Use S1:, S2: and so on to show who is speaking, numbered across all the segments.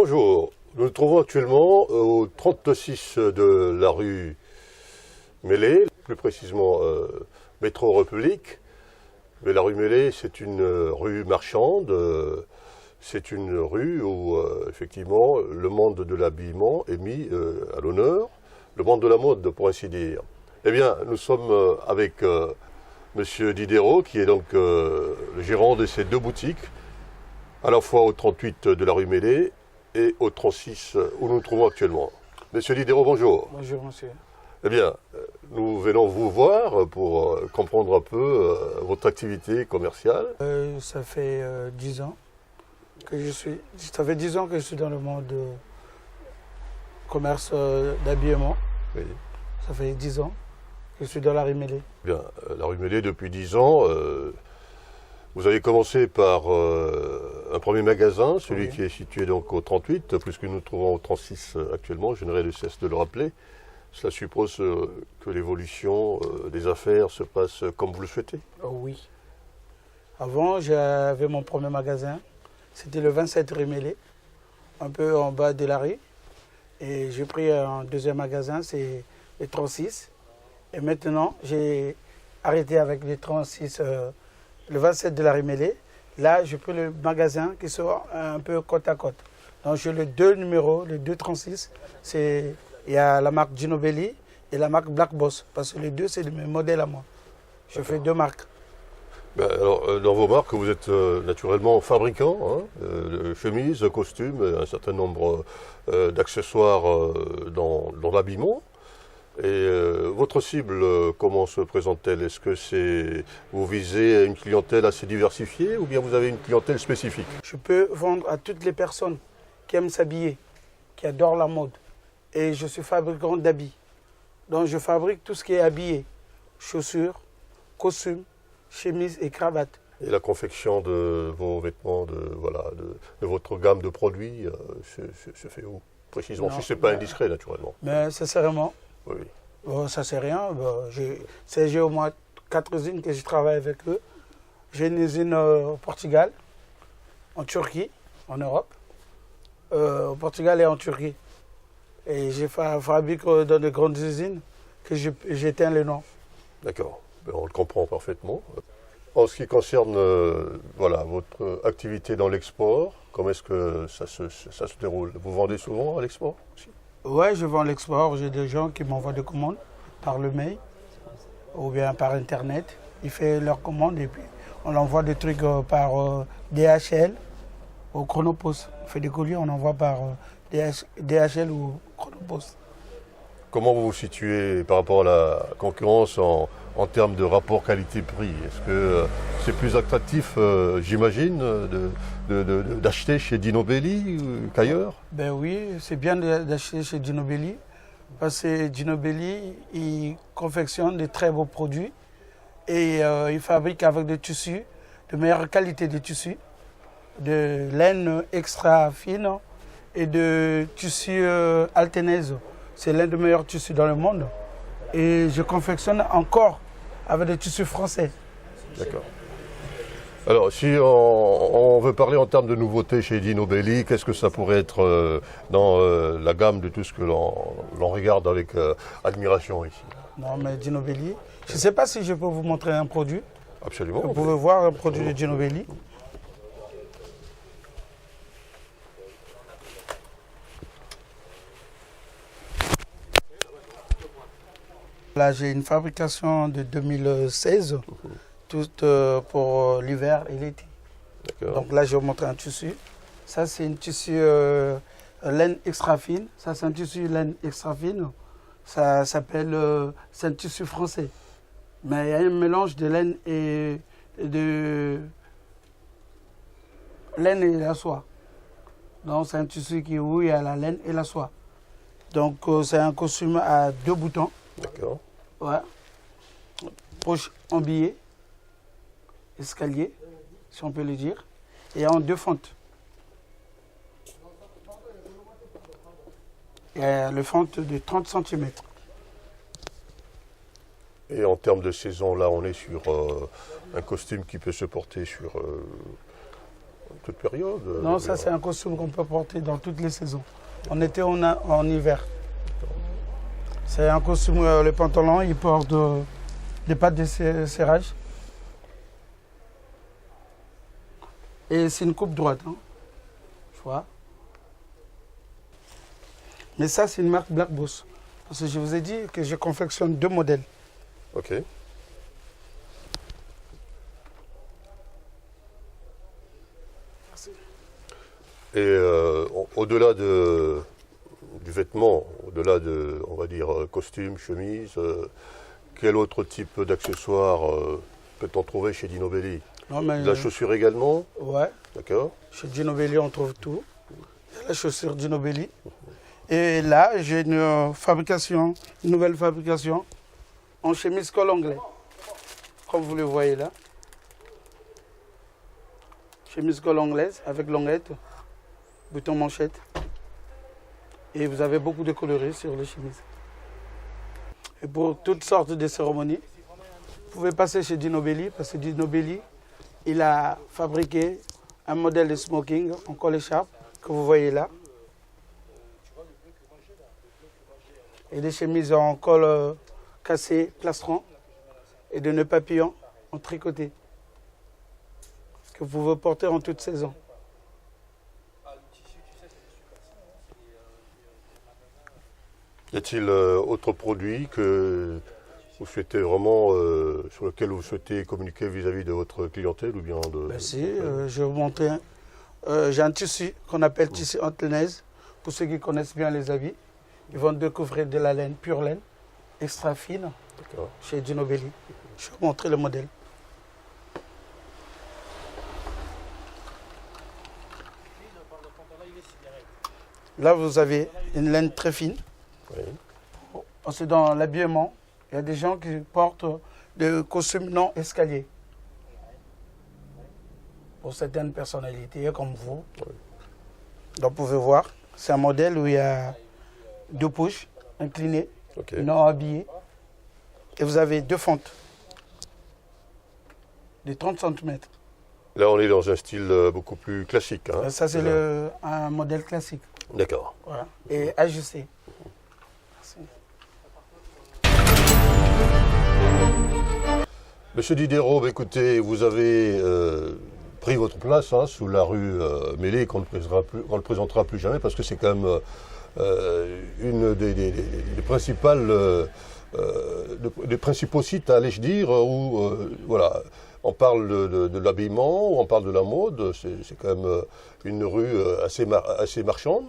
S1: Bonjour, nous nous trouvons actuellement au 36 de la rue Mélé, plus précisément métro République. Mais la rue Mélé, c'est une rue marchande, c'est une rue où effectivement le monde de l'habillement est mis à l'honneur, le monde de la mode pour ainsi dire. Eh bien, nous sommes avec Monsieur Diderot, qui est donc le gérant de ces deux boutiques, à la fois au 38 de la rue Mélé et au 36 où nous nous trouvons actuellement. Monsieur Diderot, bonjour.
S2: Bonjour, monsieur.
S1: Eh bien, nous venons vous voir pour comprendre un peu votre activité commerciale.
S2: Ça fait 10 ans que je suis. Ça fait 10 ans que je suis dans le monde commerce d'habillement.
S1: Oui.
S2: Ça fait 10 ans que je suis dans la rue Mélé.
S1: Bien, la rue Mélé depuis 10 ans. Vous avez commencé par un premier magasin, celui qui est situé donc au 38, puisque nous nous trouvons au 36 actuellement, je n'aurai de cesse de le rappeler. Cela suppose que l'évolution des affaires se passe comme vous le souhaitez.
S2: Oui. Avant, j'avais mon premier magasin. C'était le 27 rue Mélé, un peu en bas de la rue. Et j'ai pris un deuxième magasin, c'est le 36. Et maintenant, j'ai arrêté avec le 36, le 27 de la rue Mélé. Là, j'ai pris le magasin qui sort un peu côte à côte. Donc, j'ai le deux numéros, le 236. Il y a la marque Gino Belli et la marque Black Boss. Parce que les deux, c'est mes modèles à moi. Je fais deux marques.
S1: Ben, alors, dans vos marques, vous êtes naturellement fabricant, hein, de chemises, de costumes, un certain nombre d'accessoires dans l'habillement. Et votre cible, comment se présente-t-elle? Est-ce que vous visez une clientèle assez diversifiée ou bien vous avez une clientèle spécifique?
S2: Je peux vendre à toutes les personnes qui aiment s'habiller, qui adorent la mode. Et je suis fabricant d'habits. Donc je fabrique tout ce qui est habillé. Chaussures, costumes, chemises et cravates.
S1: Et la confection de vos vêtements, de votre gamme de produits, se fait où précisément? Si ce n'est pas indiscret, naturellement.
S2: Mais sincèrement,
S1: oui.
S2: Bon, ça c'est rien. Bon, j'ai au moins 4 usines que je travaille avec eux. J'ai une usine au Portugal, en Turquie, en Europe. Au Portugal et en Turquie. Et je fabrique dans de grandes usines que j'éteins le nom.
S1: D'accord, on le comprend parfaitement. En ce qui concerne votre activité dans l'export, comment est-ce que ça se déroule? Vous vendez souvent à l'export aussi?
S2: Oui, je vends à l'export. J'ai des gens qui m'envoient des commandes par le mail ou bien par Internet. Ils font leurs commandes et puis on envoie des trucs par DHL ou Chronopost. On fait des colis, on envoie par DHL ou Chronopost.
S1: Comment vous vous situez par rapport à la concurrence en termes de rapport qualité-prix? Est-ce que c'est plus attractif, j'imagine, d'acheter chez Dino Belli qu'ailleurs?
S2: Ben oui, c'est bien d'acheter chez Dino Belli parce que Dino Belli, il confectionne de très beaux produits et il fabrique avec des tissus de meilleure qualité de tissus, de laine extra fine et de tissu altenaise. C'est l'un des meilleurs tissus dans le monde. Et je confectionne encore avec des tissus français.
S1: D'accord. Alors, si on veut parler en termes de nouveautés chez Dino Belli, qu'est-ce que ça pourrait être dans la gamme de tout ce que l'on regarde avec admiration ici?
S2: Non, mais Dino Belli, je ne sais pas si je peux vous montrer un produit.
S1: Absolument.
S2: Vous pouvez voir un produit de Dino Belli. Là, j'ai une fabrication de 2016, toute pour l'hiver et l'été. Donc là, je vais vous montrer un tissu. Ça, c'est un tissu laine extra fine. Ça, c'est un tissu laine extra fine. Ça s'appelle, c'est un tissu français. Mais il y a un mélange de laine et de la soie. Donc, c'est un tissu où il y a la laine et la soie. Donc, c'est un costume à 2 boutons.
S1: D'accord.
S2: Ouais. Poche en billet, escalier, si on peut le dire, et en 2 fentes. Il y a le fente de 30 cm.
S1: Et en termes de saison, là, on est sur un costume qui peut se porter sur toute période.
S2: Non, ça c'est un costume qu'on peut porter dans toutes les saisons. En été, en hiver. C'est un costume, le pantalon, il porte des pattes de serrage. Et c'est une coupe droite, hein. Tu vois. Mais ça, c'est une marque Black Boss. Parce que je vous ai dit que je confectionne 2 modèles.
S1: Ok. Et au-delà du vêtement, au-delà de, on va dire, costume, chemise, quel autre type d'accessoires peut-on trouver chez Dino Belli?
S2: Non, mais,
S1: De la chaussure également?
S2: Ouais.
S1: D'accord.
S2: Chez Dino Belli, on trouve tout. Il y a la chaussure Dino Belli. Et là, j'ai une fabrication, une nouvelle fabrication en chemise col anglais. Comme vous le voyez là. Chemise col anglaise avec longuette, bouton manchette. Et vous avez beaucoup de coloris sur les chemises. Et pour toutes sortes de cérémonies, vous pouvez passer chez Dino Belli, parce que Dino Belli, il a fabriqué un modèle de smoking en col écharpe que vous voyez là. Et des chemises en col cassé, plastron, et de nœuds papillons en tricoté, que vous pouvez porter en toute saison.
S1: Y a-t-il autre produit que vous souhaitez vraiment, sur lequel vous souhaitez communiquer vis-à-vis de votre clientèle ou bien de...
S2: Ben si, je vais vous montrer. J'ai un tissu qu'on appelle tissu antelaise. Pour ceux qui connaissent bien les habits, ils vont découvrir de la laine, pure laine, extra fine, chez Dino Belli. Je vais vous montrer le modèle. Là, vous avez une laine très fine.
S1: Oui.
S2: C'est dans l'habillement. Il y a des gens qui portent des costumes non escaliers. Pour certaines personnalités comme vous.
S1: Oui.
S2: Donc vous pouvez voir, c'est un modèle où il y a 2 poches inclinées,
S1: Okay.
S2: non habillées. Et vous avez 2 fentes de 30 cm.
S1: Là, on est dans un style beaucoup plus classique. Hein,
S2: Ça, c'est un modèle classique.
S1: D'accord.
S2: Voilà. Et ajusté. Merci.
S1: Monsieur Diderot, bah, écoutez, vous avez pris votre place hein, sous la rue Mélé, qu'on ne le présentera plus jamais, parce que c'est quand même une des principales, des principaux sites, allais-je dire, où voilà, on parle de l'habillement, où on parle de la mode. C'est quand même une rue assez marchande.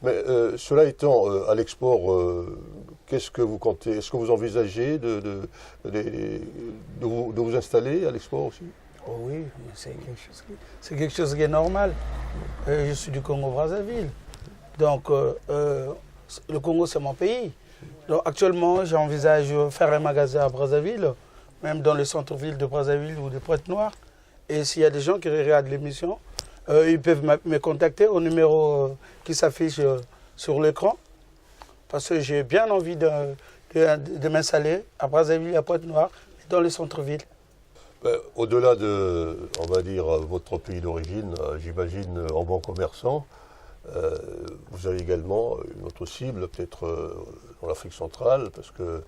S1: Mais cela étant, à l'export, qu'est-ce que vous comptez? Est-ce que vous envisagez de vous installer à l'export aussi?
S2: Oh oui, c'est quelque chose qui est normal. Je suis du Congo-Brazzaville. Donc, le Congo, c'est mon pays. Donc, actuellement, j'envisage faire un magasin à Brazzaville, même dans le centre-ville de Brazzaville ou de Pointe-Noire. Et s'il y a des gens qui regardent l'émission, ils peuvent me contacter au numéro qui s'affiche sur l'écran. Parce que j'ai bien envie de m'installer à Brazzaville, à Pointe-Noire, dans le centre-ville.
S1: Au-delà de, on va dire, votre pays d'origine, j'imagine, en bon commerçant, vous avez également une autre cible, peut-être dans l'Afrique centrale, parce que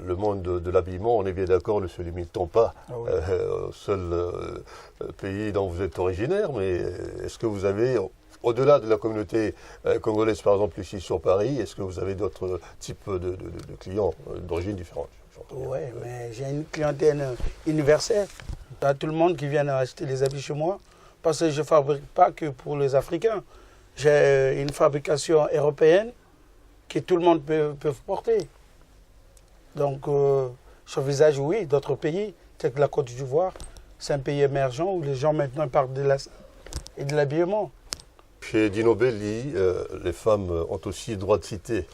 S1: le monde de l'habillement, on est bien d'accord, ne se limite-t-on pas au seul pays dont vous êtes originaire, mais est-ce que vous avez, au-delà de la communauté congolaise, par exemple, ici sur Paris, est-ce que vous avez d'autres types de clients d'origine différente?
S2: Oui, mais j'ai une clientèle universelle. Il y a tout le monde qui vient acheter les habits chez moi, parce que je ne fabrique pas que pour les Africains. J'ai une fabrication européenne que tout le monde peut porter. Donc, j'envisage, oui, d'autres pays, tels que la Côte d'Ivoire. C'est un pays émergent où les gens maintenant parlent de l'habillement.
S1: Chez Dino Belli, les femmes ont aussi le droit de citer.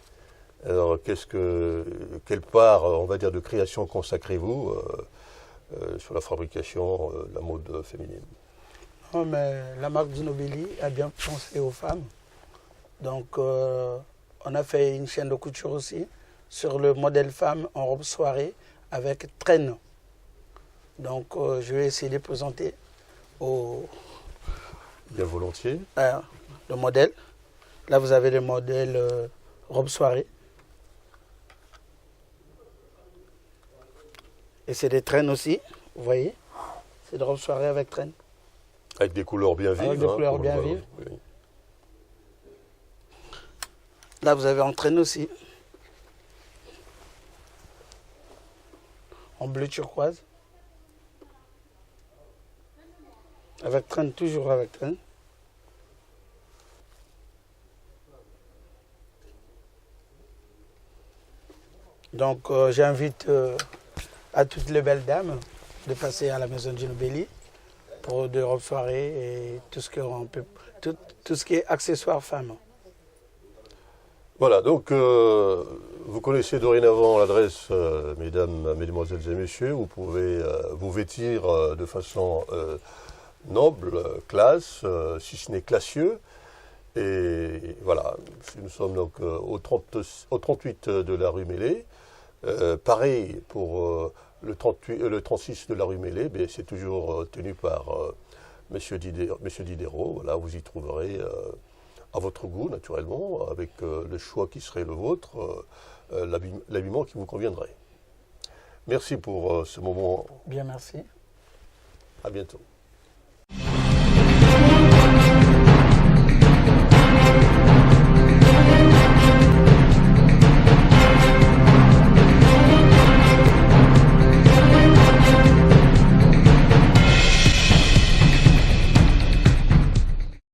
S1: Alors, quelle part, on va dire, de création consacrez-vous sur la fabrication, la mode féminine?
S2: Non, mais la marque Dino Belli a bien pensé aux femmes. Donc, on a fait une chaîne de couture aussi sur le modèle femme en robe soirée avec traîne. Donc, je vais essayer de présenter aux
S1: Bien volontiers.
S2: Le modèle. Là, vous avez le modèle robe soirée. Et c'est des traînes aussi, vous voyez. C'est des robes soirée avec traîne.
S1: Avec des couleurs bien vives.
S2: Avec des couleurs bien
S1: voilà,
S2: vives.
S1: oui.
S2: Là, vous avez en traîne aussi. En bleu turquoise. Avec traîne, toujours avec traîne. Donc, j'invite à toutes les belles dames de passer à la maison de Ginobili pour des robes soirée et tout ce qui est accessoires femmes.
S1: Voilà, donc vous connaissez dorénavant l'adresse, mesdames, mesdemoiselles et messieurs. Vous pouvez vous vêtir de façon noble, classe, si ce n'est classieux. Et voilà, nous sommes donc au 38 de la rue Mélé. Pareil pour le 36 de la rue Mélé, c'est toujours tenu par Monsieur Diderot. Voilà, vous y trouverez à votre goût, naturellement, avec le choix qui serait le vôtre, l'habillement qui vous conviendrait. Merci pour ce moment.
S2: Bien, merci.
S1: À bientôt.